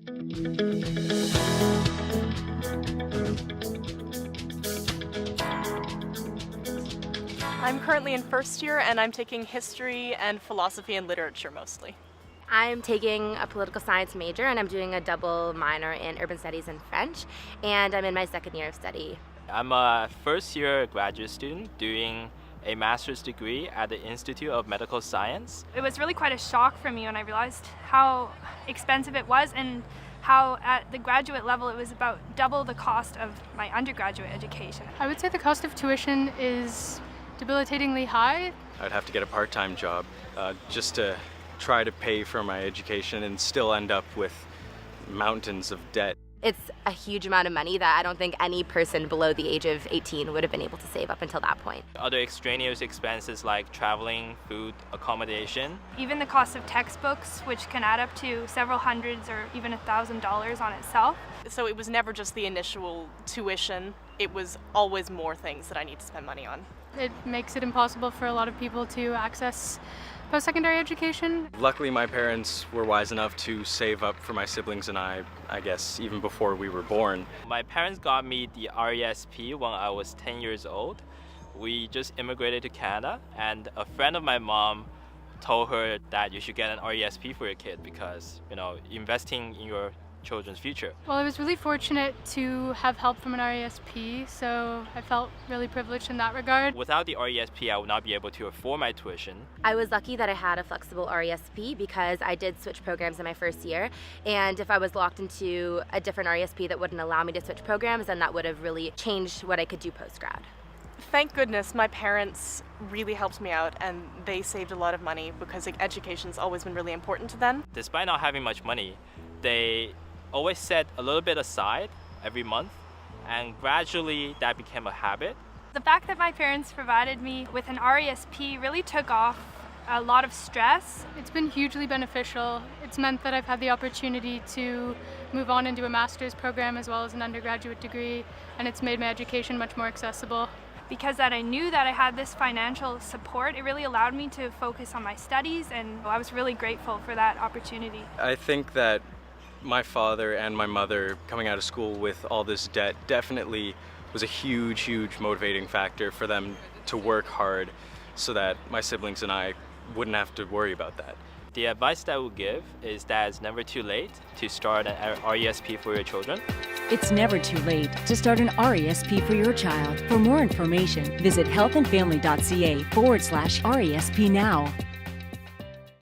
I'm currently in first year and I'm taking history and philosophy and literature mostly. I'm taking a political science major and I'm doing a double minor in urban studies and French, and I'm in my second year of study. I'm a first-year graduate student doing a master's degree at the Institute of Medical Science. It was really quite a shock for me when I realized how expensive it was and how at the graduate level it was about double the cost of my undergraduate education. I would say the cost of tuition is debilitatingly high. I'd have to get a part-time job just to try to pay for my education and still end up with mountains of debt. It's a huge amount of money that I don't think any person below the age of 18 would have been able to save up until that point. Other extraneous expenses like traveling, food, accommodation. Even the cost of textbooks, which can add up to several hundreds or even $1,000 on itself. So it was never just the initial tuition, it was always more things that I need to spend money on. It makes it impossible for a lot of people to access post-secondary education. Luckily, my parents were wise enough to save up for my siblings and I guess, even before we were born. My parents got me the RESP when I was 10 years old. We just immigrated to Canada, and a friend of my mom told her that you should get an RESP for your kid because, investing in your children's future. Well, I was really fortunate to have help from an RESP, so I felt really privileged in that regard. Without the RESP, I would not be able to afford my tuition. I was lucky that I had a flexible RESP because I did switch programs in my first year, and if I was locked into a different RESP that wouldn't allow me to switch programs, then that would have really changed what I could do post-grad. Thank goodness my parents really helped me out and they saved a lot of money because education's always been really important to them. Despite not having much money, they always set a little bit aside every month, and gradually that became a habit. The fact that my parents provided me with an RESP really took off a lot of stress. It's been hugely beneficial. It's meant that I've had the opportunity to move on and do a master's program as well as an undergraduate degree, and it's made my education much more accessible. Because that I knew that I had this financial support, it really allowed me to focus on my studies, and I was really grateful for that opportunity. I think that my father and my mother coming out of school with all this debt definitely was a huge motivating factor for them to work hard so that my siblings and I wouldn't have to worry about that. The advice that I would give is that it's never too late to start an RESP for your children. It's never too late to start an RESP for your child. For more information, visit healthandfamily.ca/RESP now.